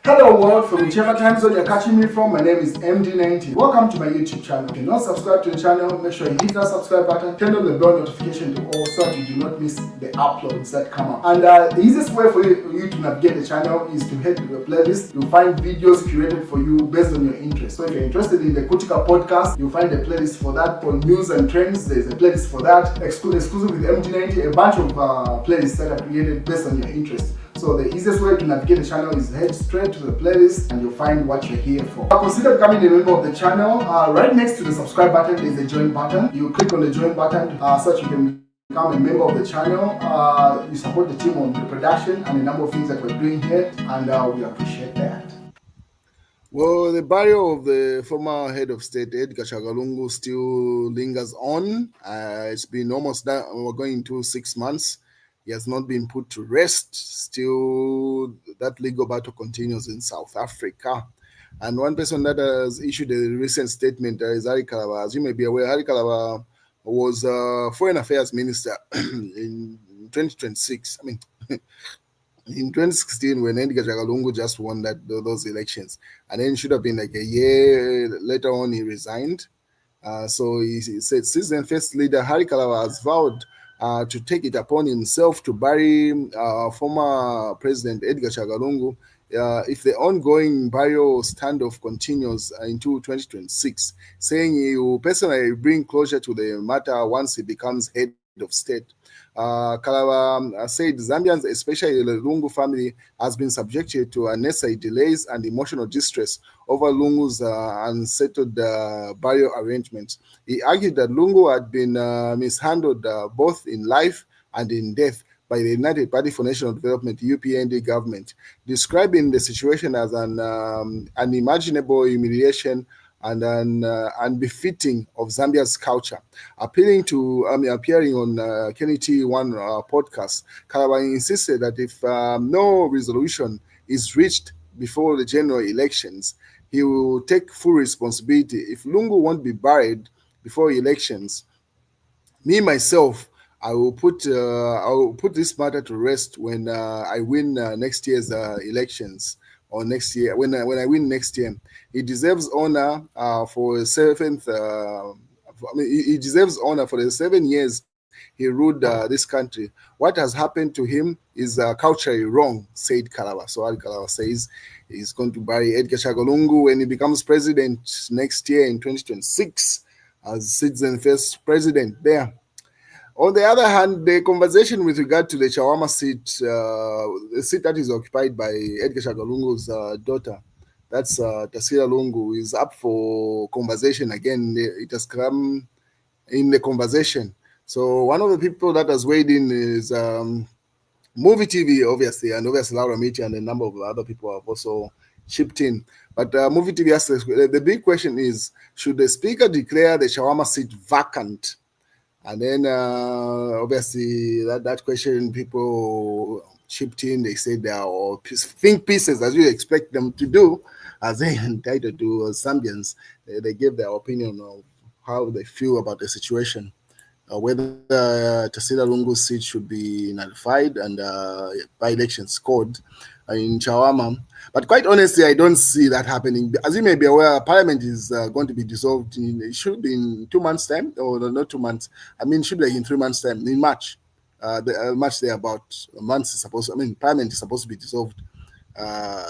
Hello world, from whichever time zone you're catching me from, my name is MD90. Welcome to my YouTube channel. If you're not subscribed to the channel, make sure you hit that subscribe button, turn on the bell notification to all so that you do not miss the uploads that come up. And the easiest way for you to navigate the channel is to head to the playlist. You'll find videos curated for you based on your interest. So if you're interested in the Kutika podcast, you'll find a playlist for that. For news and trends, there's a playlist for that. Exclusive with MD90, a bunch of playlists that are created based on your interest. So the easiest way to navigate the channel is head straight to the playlist and you'll find what you're here for. Consider becoming a member of the channel. Right next to the subscribe button is a join button. You click on the join button so that you can become a member of the channel. You support the team on the production and a number of things that we're doing here, and we appreciate that. Well, the burial of the former head of state, Edgar Lungu, still lingers on. It's been almost done. We're going into 6 months. He has not been put to rest. Still, that legal battle continues in South Africa. And one person that has issued a recent statement is Hari Kalaba. As you may be aware, Hari Kalaba was Foreign Affairs Minister in 2026. I mean, in 2016 when Edgar Lungu just won those elections, and then it should have been like a year later on he resigned. So he said, Citizen First leader Hari Kalaba has vowed to take it upon himself to bury former President Edgar Lungu if the ongoing burial standoff continues into 2026, saying he will personally bring closure to the matter once he becomes head of state. Kalaba said Zambians, especially the Lungu family, has been subjected to unnecessary delays and emotional distress over Lungu's unsettled burial arrangements. He argued that Lungu had been mishandled both in life and in death by the United Party for National Development (UPND) government, describing the situation as an unimaginable humiliation and unbefitting of Zambia's culture. Appearing appearing on Kenny T1 podcast, Kalaba insisted that if no resolution is reached before the general elections, he will take full responsibility. If Lungu won't be buried before elections, me myself, I will put this matter to rest when I win next year's elections, or next year when I win next year. He deserves honor for a seventh. He deserves honor for the 7 years he ruled this country. What has happened to him is culturally wrong, said Kalaba. So Al Kalaba says he's going to bury Edgar Lungu when he becomes president next year in 2026 as Citizen First president there. On the other hand, the conversation with regard to the Chawama seat, the seat that is occupied by Edgar Lungu's daughter, that's Tasila Lungu, is up for conversation again. It has come in the conversation. So one of the people that has weighed in is Movie TV, obviously, and obviously Laura Miti and a number of other people have also chipped in. But Movie TV asks the big question is, should the speaker declare the Chawama seat vacant? And then obviously that question people chipped in. They said they are all think pieces, as you expect them to do, as they entitled to Zambians. They gave their opinion of how they feel about the situation, whether Tasila Lungu's seat should be nullified and by-elections scored in Chawama. But quite honestly, I don't see that happening. As you may be aware, Parliament is going to be dissolved. It should be in 2 months' time, or not 2 months. I mean, it should be like in 3 months' time, in March. March there about months is supposed. Parliament is supposed to be dissolved.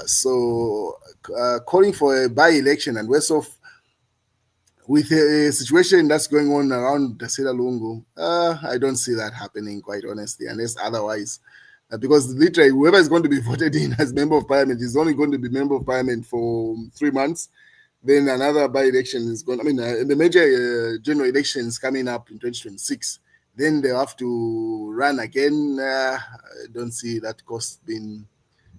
So calling for a by-election and worse off with a situation that's going on around Tasila Lungu, I don't see that happening, quite honestly, unless otherwise. Because literally, whoever is going to be voted in as member of parliament is only going to be member of parliament for 3 months. Then another by-election is going. The major general elections coming up in 2026. Then they'll have to run again. I don't see that cost being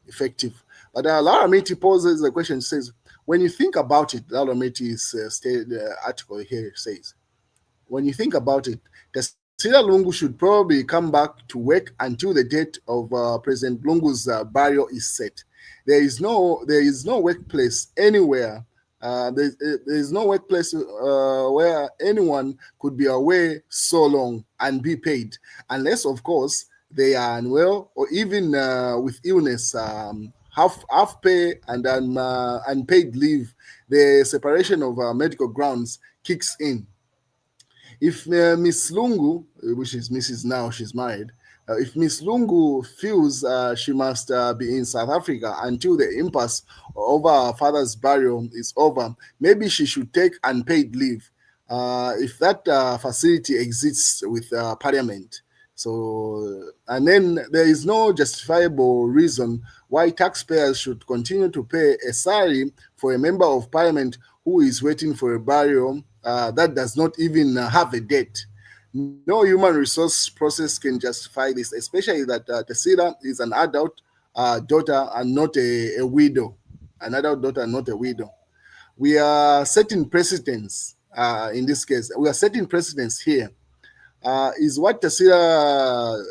effective. But Laura Miti poses the question. Says, when you think about it, Laura Miti's article here says, when you think about it, Tasila Lungu should probably come back to work until the date of President Lungu's burial is set. There is no workplace anywhere. There is no workplace where anyone could be away so long and be paid, unless, of course, they are unwell or even with illness half pay and unpaid leave, the separation of medical grounds kicks in. If Miss Lungu, which is Mrs. now, she's married, if Miss Lungu feels she must be in South Africa until the impasse over her father's burial is over, maybe she should take unpaid leave if that facility exists with Parliament. So, and then there is no justifiable reason why taxpayers should continue to pay a salary for a member of Parliament who is waiting for a burial that does not even have a date. No human resource process can justify this, especially that Tasila is an adult daughter and not a widow. An adult daughter and not a widow. We are setting precedents in this case. We are setting precedents here. Is what Tasila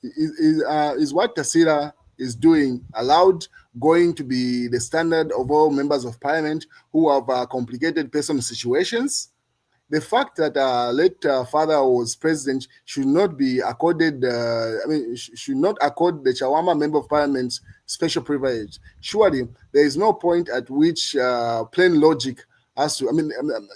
is what Tasila is doing allowed going to be the standard of all members of parliament who have complicated personal situations? The fact that late father was president should not be accorded, should not accord the Chawama member of parliament special privilege. Surely, there is no point at which plain logic has to,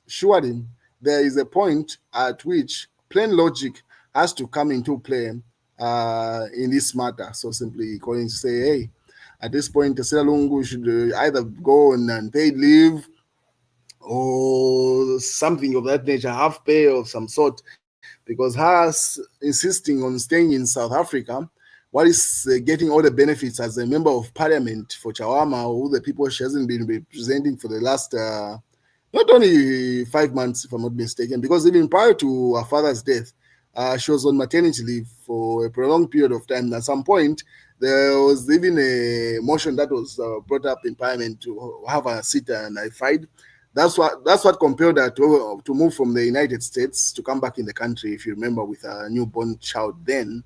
surely, there is a point at which plain logic has to come into play in this matter. So simply calling to say, hey, at this point, Tasila Lungu should either go on unpaid leave or something of that nature, half pay of some sort, because her insisting on staying in South Africa, what is getting all the benefits as a member of parliament for Chawama, who the people she hasn't been representing for the last not only 5 months, if I'm not mistaken, because even prior to her father's death, she was on maternity leave for a prolonged period of time. At some point, there was even a motion that was brought up in parliament to have a seat and I fight. That's what compelled her to move from the United States to come back in the country. If you remember, with a newborn child, then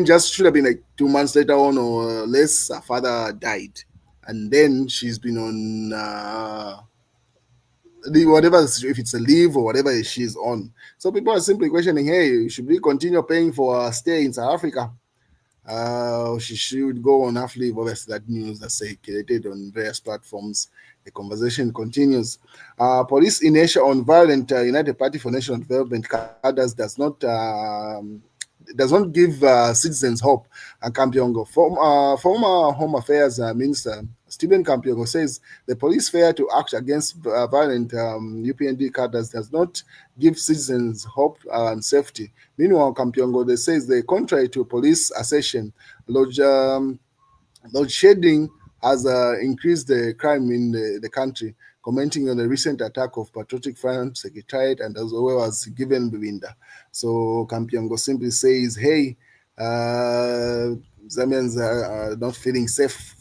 just should have been like 2 months later on or less, her father died, and then she's been on whatever, if it's a leave or whatever she's on. So people are simply questioning, hey, should we continue paying for a stay in South Africa? She should go on half leave. Obviously, that news that's circulated on various platforms. The conversation continues. Police inertia on violent United Party for National Development cadres does not give citizens hope. And Kampiongo, former Home Affairs Minister Stephen Kampiongo, says the police failure to act against violent UPND cadres does not give citizens hope and safety. Meanwhile, Kampiongo says the contrary to police assertion, load shedding has increased the crime in the country, commenting on the recent attack of Patriotic Front Secretariat and as well as given Bwinda. So Kampiongo simply says, hey, Zambians are not feeling safe.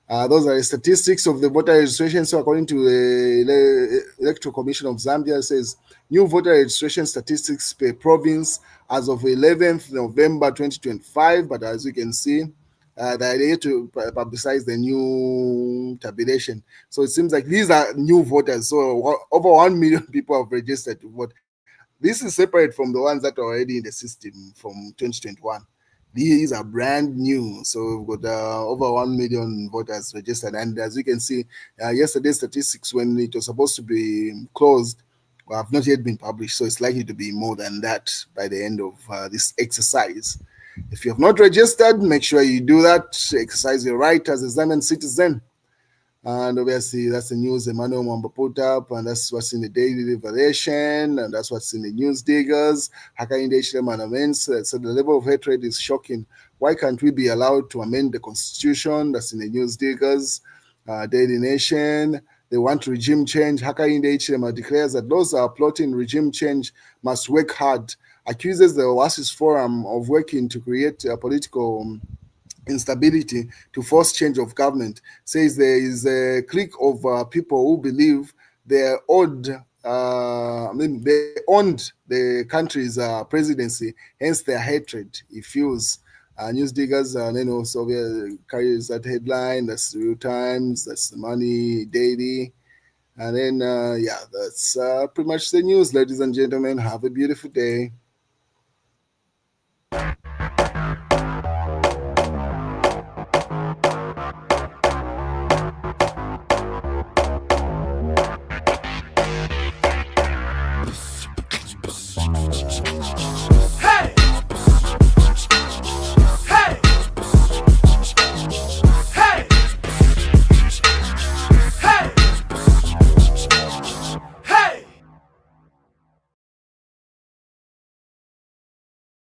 Those are the statistics of the voter registration. So according to the Electoral Commission of Zambia, it says new voter registration statistics per province as of 11th November 2025. But as you can see, they are here to publicize the new tabulation. So it seems like these are new voters. So over 1 million people have registered to vote. This is separate from the ones that are already in the system from 2021. These are brand new. So we've got over 1 million voters registered. And as you can see, yesterday's statistics, when it was supposed to be closed, have not yet been published. So it's likely to be more than that by the end of this exercise. If you have not registered, make sure you do that. Exercise your right as a Zambian citizen. And obviously, that's the news Emmanuel Mwamba put up, and that's what's in the daily liberation, and that's what's in the news diggers. Hakainde Hichilema amends. So the level of hatred is shocking. Why can't we be allowed to amend the constitution? That's in the news diggers. Daily Nation. They want regime change. Hakainde Hichilema declares that those who are plotting regime change must work hard. Accuses the Oasis Forum of working to create a political instability to force change of government. Says there is a clique of people who believe they owned they owned the country's presidency, hence their hatred. He feels. News diggers, then also carries that headline. That's Real Times. That's the Money Daily. And then, that's pretty much the news, ladies and gentlemen. Have a beautiful day.